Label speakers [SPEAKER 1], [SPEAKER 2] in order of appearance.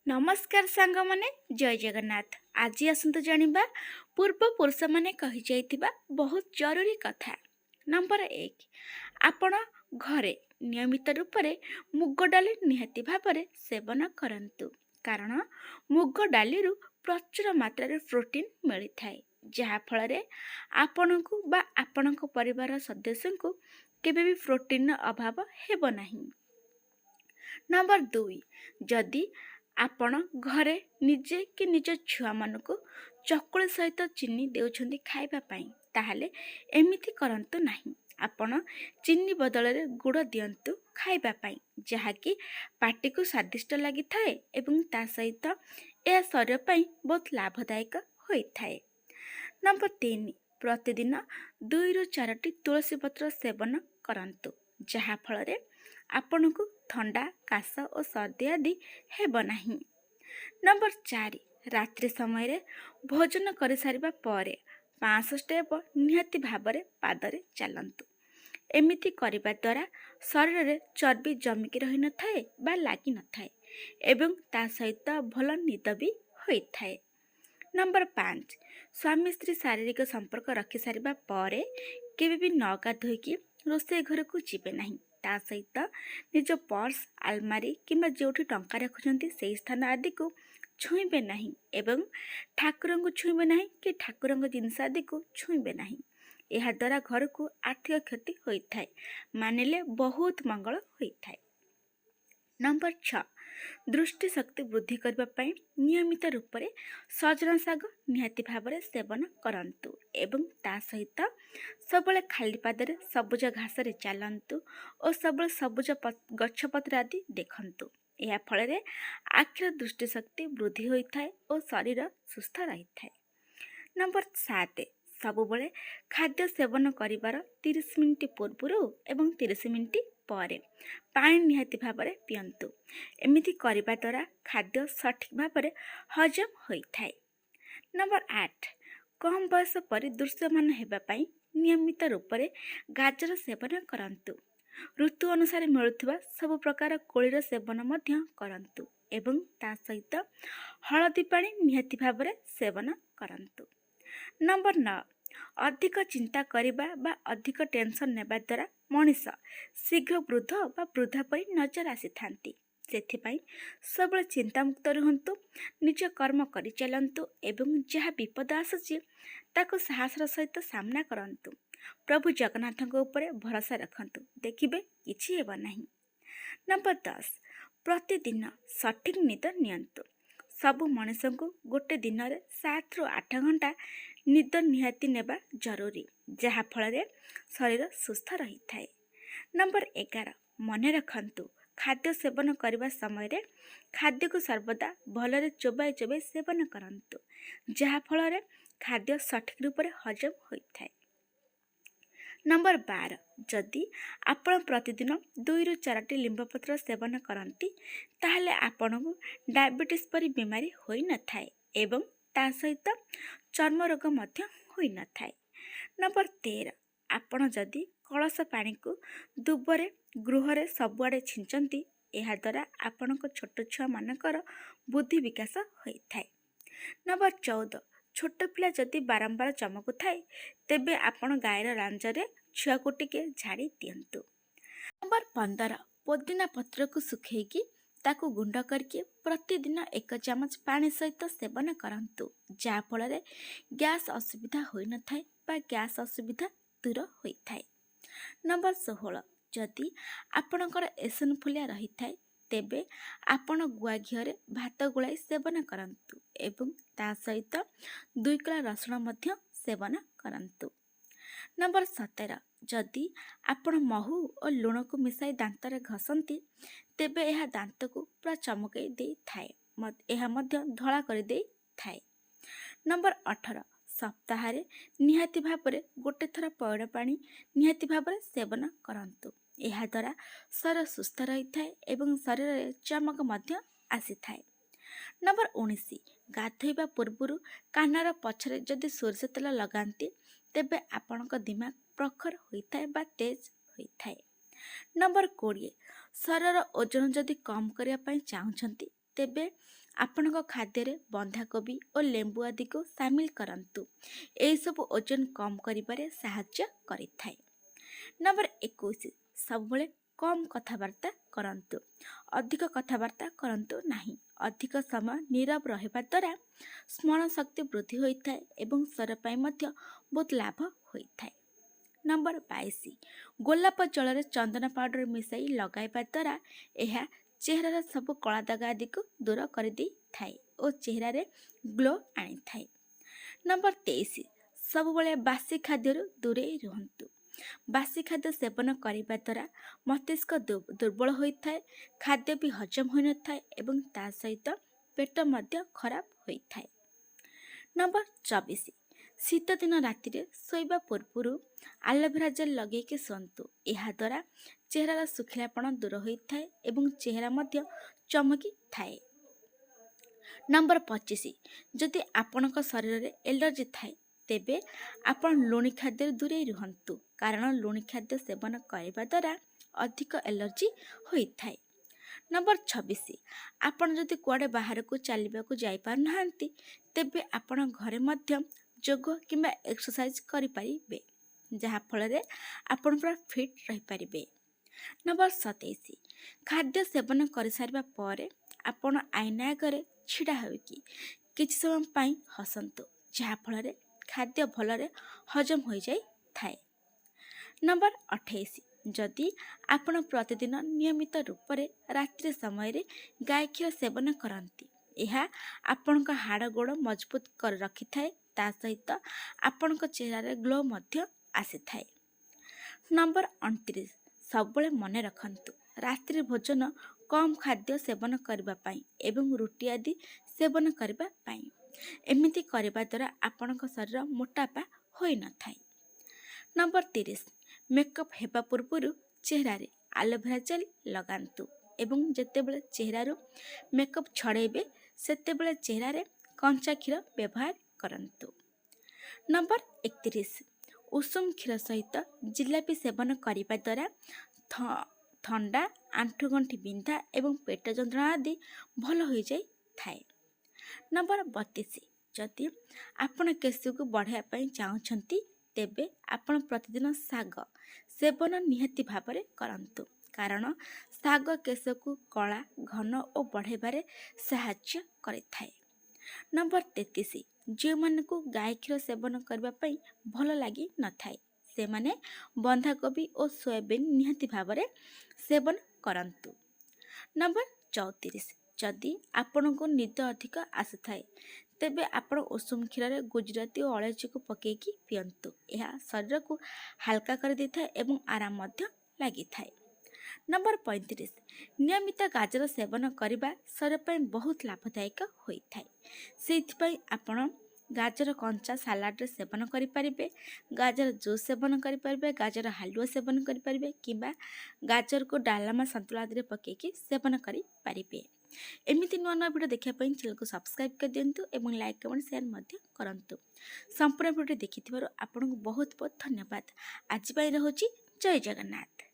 [SPEAKER 1] ନମସ୍କାର ସାଙ୍ଗମାନେ, ଜୟ ଜଗନ୍ନାଥ। ଆଜି ଆସନ୍ତୁ ଜାଣିବା ପୂର୍ବପୁରୁଷମାନେ କହିଯାଇଥିବା ବହୁତ ଜରୁରୀ କଥା। ନମ୍ବର 1, ଆପଣ ଘରେ ନିୟମିତ ରୂପରେ ମୁଗ ଡାଲି ନିହାତି ଭାବରେ ସେବନ କରନ୍ତୁ, କାରଣ ମୁଗ ଡାଲିରୁ ପ୍ରଚୁର ମାତ୍ରାରେ ପ୍ରୋଟିନ୍ ମିଳିଥାଏ, ଯାହାଫଳରେ ଆପଣଙ୍କୁ ବା ଆପଣଙ୍କ ପରିବାର ସଦସ୍ୟଙ୍କୁ କେବେ ବି ପ୍ରୋଟିନ୍ର ଅଭାବ ହେବ ନାହିଁ। ନମ୍ବର 2, ଯଦି ଆପଣ ଘରେ ନିଜେ କି ନିଜ ଛୁଆମାନଙ୍କୁ ଚକୁଳି ସହିତ ଚିନି ଦେଉଛନ୍ତି ଖାଇବା ପାଇଁ, ତାହେଲେ ଏମିତି କରନ୍ତୁ ନାହିଁ। ଆପଣ ଚିନି ବଦଳରେ ଗୁଡ଼ ଦିଅନ୍ତୁ ଖାଇବା ପାଇଁ, ଯାହାକି ପାଟିକୁ ସ୍ୱାଦିଷ୍ଟ ଲାଗିଥାଏ ଏବଂ ତା ସହିତ ଏହା ଶରୀର ପାଇଁ ବହୁତ ଲାଭଦାୟକ ହୋଇଥାଏ। ନମ୍ବର 3, ପ୍ରତିଦିନ 2ରୁ 4ଟି ତୁଳସୀ ପତ୍ର ସେବନ କରନ୍ତୁ, ଯାହାଫଳରେ ଆପଣଙ୍କୁ ଥଣ୍ଡା, କାଶ ଓ ସର୍ଦ୍ଦି ଆଦି ହେବ ନାହିଁ। ନମ୍ବର 4, ରାତ୍ରି ସମୟରେ ଭୋଜନ କରିସାରିବା ପରେ 500 ଷ୍ଟେପ ନିହାତି ଭାବରେ ପାଦରେ ଚାଲନ୍ତୁ। ଏମିତି କରିବା ଦ୍ୱାରା ଶରୀରରେ ଚର୍ବି ଜମିକି ରହିନଥାଏ ବା ଲାଗିନଥାଏ ଏବଂ ତା ସହିତ ଭଲ ନିଦ ବି ହୋଇଥାଏ। ନମ୍ବର 5, ସ୍ୱାମୀ ସ୍ତ୍ରୀ ଶାରୀରିକ ସମ୍ପର୍କ ରଖିସାରିବା ପରେ କେବେ ବି ନ ଗାଧୋଇକି ରୋଷେଇ ଘରକୁ ଯିବେ ନାହିଁ। ତା ସହିତ ନିଜ ପର୍ସ, ଆଲମାରି କିମ୍ବା ଯେଉଁଠି ଟଙ୍କା ରଖୁଛନ୍ତି ସେହି ସ୍ଥାନ ଆଦିକୁ ଛୁଇଁବେ ନାହିଁ ଏବଂ ଠାକୁରଙ୍କୁ ଛୁଇଁବେ ନାହିଁ କି ଠାକୁରଙ୍କ ଜିନିଷ ଆଦିକୁ ଛୁଇଁବେ ନାହିଁ। ଏହାଦ୍ୱାରା ଘରକୁ ଆର୍ଥିକ କ୍ଷତି ହୋଇଥାଏ, ମାନିଲେ ବହୁତ ମଙ୍ଗଳ ହୋଇଥାଏ। ନମ୍ବର 6, ଦୃଷ୍ଟି ଶକ୍ତି ବୃଦ୍ଧି କରିବା ପାଇଁ ନିୟମିତ ରୂପରେ ସଜନା ଶାଗ ନିହାତି ଭାବରେ ସେବନ କରନ୍ତୁ ଏବଂ ତା ସହିତ ସବୁବେଳେ ଖାଲି ପାଦରେ ସବୁଜ ଘାସରେ ଚାଲନ୍ତୁ ଓ ସବୁବେଳେ ସବୁଜ ଗଛପତ୍ର ଆଦି ଦେଖନ୍ତୁ। ଏହା ଫଳରେ ଆଖିର ଦୃଷ୍ଟିଶକ୍ତି ବୃଦ୍ଧି ହୋଇଥାଏ ଓ ଶରୀର ସୁସ୍ଥ ରହିଥାଏ। ନମ୍ବର 7, ସବୁବେଳେ ଖାଦ୍ୟ ସେବନ କରିବାର 30 ମିନିଟ୍ ପୂର୍ବରୁ ଏବଂ 30 ମିନିଟ୍ ପରେ ପାଣି ନିହାତି ଭାବରେ ପିଅନ୍ତୁ। ଏମିତି କରିବା ଦ୍ୱାରା ଖାଦ୍ୟ ସଠିକ୍ ଭାବରେ ହଜମ ହୋଇଥାଏ। ନମ୍ବର 8, କମ୍ ବୟସ ପରେ ଦୃଶ୍ୟମାନ ହେବା ପାଇଁ ନିୟମିତ ରୂପରେ ଗାଜର ସେବନ କରନ୍ତୁ। ଋତୁ ଅନୁସାରେ ମିଳୁଥିବା ସବୁ ପ୍ରକାର କୋଳିର ସେବନ ମଧ୍ୟ କରନ୍ତୁ ଏବଂ ତା ସହିତ ହଳଦୀ ପାଣି ନିହାତି ଭାବରେ ସେବନ କରନ୍ତୁ। ନମ୍ବର 9, ଅଧିକ ଚିନ୍ତା କରିବା ବା ଅଧିକ ଟେନସନ୍ ନେବା ଦ୍ୱାରା ମଣିଷ ଶୀଘ୍ର ବୃଦ୍ଧ ବା ବୃଦ୍ଧା ପରି ନଜର ଆସିଥାନ୍ତି। ସେଥିପାଇଁ ସବୁବେଳେ ଚିନ୍ତାମୁକ୍ତ ରୁହନ୍ତୁ, ନିଜ କର୍ମ କରିଚାଲନ୍ତୁ ଏବଂ ଯାହା ବିପଦ ଆସୁଛି ତାକୁ ସାହସର ସହିତ ସାମ୍ନା କରନ୍ତୁ। ପ୍ରଭୁ ଜଗନ୍ନାଥଙ୍କ ଉପରେ ଭରସା ରଖନ୍ତୁ, ଦେଖିବେ କିଛି ହେବ ନାହିଁ। ନମ୍ବର 10, ପ୍ରତିଦିନ ସଠିକ୍ ନିଦ ନିଅନ୍ତୁ। ସବୁ ମଣିଷଙ୍କୁ ଗୋଟେ ଦିନରେ 7ରୁ 8 ଘଣ୍ଟା ନିଦ ନିହାତି ନେବା ଜରୁରୀ, ଯାହାଫଳରେ ଶରୀର ସୁସ୍ଥ ରହିଥାଏ। ନମ୍ବର 11, ମନେ ରଖନ୍ତୁ, ଖାଦ୍ୟ ସେବନ କରିବା ସମୟରେ ଖାଦ୍ୟକୁ ସର୍ବଦା ଭଲରେ ଚୋବାଇ ଚୋବାଇ ସେବନ କରନ୍ତୁ, ଯାହାଫଳରେ ଖାଦ୍ୟ ସଠିକ୍ ରୂପରେ ହଜମ ହୋଇଥାଏ। ନମ୍ବର 12, ଯଦି ଆପଣ ପ୍ରତିଦିନ 2ରୁ 4ଟି ଲିମ୍ବପତ୍ର ସେବନ କରନ୍ତି, ତାହେଲେ ଆପଣଙ୍କୁ ଡାଇବେଟିସ୍ ପରି ବେମାରୀ ହୋଇନଥାଏ ଏବଂ ତା ସହିତ ଚର୍ମ ରୋଗ ମଧ୍ୟ ହୋଇନଥାଏ। ନମ୍ବର 13, ଆପଣ ଯଦି କଳସ ପାଣିକୁ ଦୁବରେ ଗୃହରେ ସବୁଆଡ଼େ ଛିଞ୍ଚନ୍ତି, ଏହାଦ୍ୱାରା ଆପଣଙ୍କ ଛୋଟ ଛୁଆମାନଙ୍କର ବୁଦ୍ଧି ବିକାଶ ହୋଇଥାଏ। ନମ୍ବର 14, ଛୋଟ ପିଲା ଯଦି ବାରମ୍ବାର ଚମକୁଥାଏ, ତେବେ ଆପଣ ଗାଈର ଲାଞ୍ଜରେ ଛୁଆକୁ ଟିକେ ଝାଡ଼ି ଦିଅନ୍ତୁ। ନମ୍ବର 15, ପୋଦିନା ପତ୍ରକୁ ଶୁଖେଇକି ତାକୁ ଗୁଣ୍ଡ କରିକି ପ୍ରତିଦିନ 1 ଚାମଚ ପାଣି ସହିତ ସେବନ କରନ୍ତୁ, ଯାହାଫଳରେ ଗ୍ୟାସ୍ ଅସୁବିଧା ହୋଇନଥାଏ ବା ଗ୍ୟାସ୍ ଅସୁବିଧା ଦୂର ହୋଇଥାଏ। ନମ୍ବର 16, ଯଦି ଆପଣଙ୍କର ଏସନଫୁଲିଆ ରହିଥାଏ, ତେବେ ଆପଣ ଗୁଆ ଘିଅରେ ଭାତ ଗୋଳାଇ ସେବନ କରନ୍ତୁ ଏବଂ ତା ସହିତ 2 କୋଲା ରସୁଣ ମଧ୍ୟ ସେବନ କରନ୍ତୁ। ନମ୍ବର 17, ଯଦି ଆପଣ ମହୁ ଓ ଲୁଣକୁ ମିଶାଇ ଦାନ୍ତରେ ଘଷନ୍ତି, ତେବେ ଏହା ଦାନ୍ତକୁ ପୁରା ଚମକାଇ ଦେଇଥାଏ, ଏହା ମଧ୍ୟ ଧଳା କରିଦେଇଥାଏ। ନମ୍ବର 18, ସପ୍ତାହରେ ନିହାତି ଭାବରେ ଗୋଟେ ଥର ପଇଡ଼ ପାଣି ନିହାତି ଭାବରେ ସେବନ କରନ୍ତୁ। ଏହାଦ୍ୱାରା ଶରୀର ସୁସ୍ଥ ରହିଥାଏ ଏବଂ ଶରୀରରେ ଚମକ ମଧ୍ୟ ଆସିଥାଏ। ନମ୍ବର 19, ଗାଧୋଇବା ପୂର୍ବରୁ କାନର ପଛରେ ଯଦି ସୋରିଷ ତେଲ ଲଗାନ୍ତି, ତେବେ ଆପଣଙ୍କ ଦିମାଗ ପ୍ରଖର ହୋଇଥାଏ ବା ତେଜ ହୋଇଥାଏ। ନମ୍ବର 20, ଶରୀରର ଓଜନ ଯଦି କମ୍ କରିବା ପାଇଁ ଚାହୁଁଛନ୍ତି, ତେବେ ଆପଣଙ୍କ ଖାଦ୍ୟରେ ବନ୍ଧାକୋବି ଓ ଲେମ୍ବୁ ଆଦିକୁ ସାମିଲ କରନ୍ତୁ। ଏହିସବୁ ଓଜନ କମ୍ କରିବାରେ ସାହାଯ୍ୟ କରିଥାଏ। ନମ୍ବର 21 ସବୁବେଳେ କମ୍ କଥାବାର୍ତ୍ତା କରନ୍ତୁ। ଅଧିକ କଥାବାର୍ତ୍ତା କରନ୍ତୁ ନାହିଁ। ଅଧିକ ସମୟ ନୀରବ ରହିବା ଦ୍ୱାରା ସ୍ମରଣ ଶକ୍ତି ବୃଦ୍ଧି ହୋଇଥାଏ ଏବଂ ସ୍ୱର ପାଇଁ ମଧ୍ୟ ବହୁତ ଲାଭ ହୋଇଥାଏ। ନମ୍ବର 22 ଗୋଲାପ ଜଳରେ ଚନ୍ଦନ ପାଉଡର ମିଶାଇ ଲଗାଇବା ଦ୍ୱାରା ଏହା ଚେହେରାର ସବୁ କଳା ଦାଗ ଆଦିକୁ ଦୂର କରିଦେଇଥାଏ ଓ ଚେହେରାରେ ଗ୍ଲୋ ଆଣିଥାଏ। ନମ୍ବର 23 ସବୁବେଳେ ବାସି ଖାଦ୍ୟରୁ ଦୂରେଇ ରୁହନ୍ତୁ। ବାସି ଖାଦ୍ୟ ସେବନ କରିବା ଦ୍ୱାରା ମସ୍ତିଷ୍କ ଦୁର୍ବଳ ହୋଇଥାଏ, ଖାଦ୍ୟ ବି ହଜମ ହୋଇନଥାଏ ଏବଂ ତା ସହିତ ପେଟ ମଧ୍ୟ ଖରାପ ହୋଇଥାଏ। ନମ୍ବର 24 ଶୀତଦିନ ରାତିରେ ଶୋଇବା ପୂର୍ବରୁ ଆଲୋଭେରା ଜେଲ୍ ଲଗେଇକି ଶୁଅନ୍ତୁ। ଏହାଦ୍ୱାରା ଚେହେରାର ଶୁଖିଲାପଣ ଦୂର ହୋଇଥାଏ ଏବଂ ଚେହେରା ମଧ୍ୟ ଚମକିଥାଏ। ନମ୍ବର 25 ଯଦି ଆପଣଙ୍କ ଶରୀରରେ ଏଲର୍ଜି ଥାଏ ତେବେ ଆପଣ ଲୁଣି ଖାଦ୍ୟରୁ ଦୂରେଇ ରୁହନ୍ତୁ, କାରଣ ଲୁଣି ଖାଦ୍ୟ ସେବନ କରିବା ଦ୍ୱାରା ଅଧିକ ଏଲର୍ଜି ହୋଇଥାଏ। ନମ୍ବର 26 ଆପଣ ଯଦି କୁଆଡ଼େ ବାହାରକୁ ଚାଲିବାକୁ ଯାଇପାରୁନାହାନ୍ତି ତେବେ ଆପଣ ଘରେ ମଧ୍ୟ ଯୋଗ କିମ୍ବା ଏକ୍ସରସାଇଜ କରିପାରିବେ, ଯାହାଫଳରେ ଆପଣ ପୁରା ଫିଟ୍ ରହିପାରିବେ। ନମ୍ବର 27 ଖାଦ୍ୟ ସେବନ କରିସାରିବା ପରେ ଆପଣ ଆଇନା ଆଗରେ ଛିଡ଼ା ହୋଇକି କିଛି ସମୟ ପାଇଁ ହସନ୍ତୁ, ଯାହାଫଳରେ ଖାଦ୍ୟ ଭଲରେ ହଜମ ହୋଇଯାଇଥାଏ। ନମ୍ବର 28 ଯଦି ଆପଣ ପ୍ରତିଦିନ ନିୟମିତ ରୂପରେ ରାତ୍ରି ସମୟରେ ଗାଈ କ୍ଷୀର ସେବନ କରନ୍ତି, ଏହା ଆପଣଙ୍କ ହାଡ଼ ଗୋଡ଼ ମଜବୁତ କରି ରଖିଥାଏ, ତା ସହିତ ଆପଣଙ୍କ ଚେହେରାରେ ଗ୍ଲୋ ମଧ୍ୟ ଆସିଥାଏ। ନମ୍ବର 29 ସବୁବେଳେ ମନେ ରଖନ୍ତୁ ରାତ୍ରି ଭୋଜନ କମ୍ ଖାଦ୍ୟ ସେବନ କରିବା ପାଇଁ ଏବଂ ରୁଟି ଆଦି ସେବନ କରିବା ପାଇଁ। ଏମିତି କରିବା ଦ୍ୱାରା ଆପଣଙ୍କ ଶରୀର ମୋଟାପା ହୋଇନଥାଏ। ନମ୍ବର 30 ମେକଅପ୍ ହେବା ପୂର୍ବରୁ ଚେହେରାରେ ଆଲୋଭେରା ଜେଲ୍ ଲଗାନ୍ତୁ ଏବଂ ଯେତେବେଳେ ଚେହେରାରୁ ମେକଅପ୍ ଛଡ଼ାଇବେ ସେତେବେଳେ ଚେହେରାରେ କଞ୍ଚା କ୍ଷୀର ବ୍ୟବହାର କରନ୍ତୁ। ନମ୍ବର 31 ଉଷୁମ କ୍ଷୀର ସହିତ ଜିଲାପି ସେବନ କରିବା ଦ୍ୱାରା ଥଣ୍ଡା, ଆଣ୍ଠୁଗଣ୍ଠି ବିନ୍ଧା ଏବଂ ପେଟ ଯନ୍ତ୍ରଣା ଆଦି ଭଲ ହୋଇଯାଇଥାଏ। ନମ୍ବର 32 ଯଦି ଆପଣ କେଶକୁ ବଢ଼ାଇବା ପାଇଁ ଚାହୁଁଛନ୍ତି ତେବେ ଆପଣ ପ୍ରତିଦିନ ଶାଗ ସେବନ ନିହାତି ଭାବରେ କରନ୍ତୁ, କାରଣ ଶାଗ କେଶକୁ କଳା, ଘନ ଓ ବଢ଼ାଇବାରେ ସାହାଯ୍ୟ କରିଥାଏ। ନମ୍ବର 33 ଯେଉଁମାନଙ୍କୁ ଗାଈ କ୍ଷୀର ସେବନ କରିବା ପାଇଁ ଭଲ ଲାଗିନଥାଏ ସେମାନେ ବନ୍ଧାକୋବି ଓ ସୋୟାବିନ୍ ନିହାତି ଭାବରେ ସେବନ କରନ୍ତୁ। ନମ୍ବର 34 ଯଦି ଆପଣଙ୍କୁ ନିଦ ଅଧିକ ଆସିଥାଏ ତେବେ ଆପଣ ଉଷୁମ କ୍ଷୀରରେ ଗୁଜୁରାତି ଓ ଅଳେଇଚକୁ ପକାଇକି ପିଅନ୍ତୁ। ଏହା ଶରୀରକୁ ହାଲକା କରିଦେଇଥାଏ ଏବଂ ଆରାମ ମଧ୍ୟ ଲାଗିଥାଏ। ନମ୍ବର 35 ନିୟମିତ ଗାଜର ସେବନ କରିବା ଶରୀର ପାଇଁ ବହୁତ ଲାଭଦାୟକ ହୋଇଥାଏ। ସେଇଥିପାଇଁ ଆପଣ ଗାଜର କଞ୍ଚା ସାଲାଡ଼ରେ ସେବନ କରିପାରିବେ, ଗାଜର ଜୁସ୍ ସେବନ କରିପାରିବେ, ଗାଜର ହାଲୁଆ ସେବନ କରିପାରିବେ କିମ୍ବା ଗାଜରକୁ ଡାଲମା ସନ୍ତୁଳା ଆଦିରେ ପକାଇକି ସେବନ କରିପାରିବେ। ଏମିତି ନୂଆ ନୂଆ ଭିଡ଼ିଓ ଦେଖିବା ପାଇଁ ଚ୍ୟାନେଲକୁ ସବସ୍କ୍ରାଇବ୍ କରିଦିଅନ୍ତୁ ଏବଂ ଲାଇକ୍ କମେଣ୍ଟ ସେୟାର ମଧ୍ୟ କରନ୍ତୁ। ସମ୍ପୂର୍ଣ୍ଣ ଭିଡ଼ିଓ ଦେଖିଥିବାରୁ ଆପଣଙ୍କୁ ବହୁତ ବହୁତ ଧନ୍ୟବାଦ। ଆଜି ପାଇଁ ରହୁଛି ଜୟ ଜଗନ୍ନାଥ।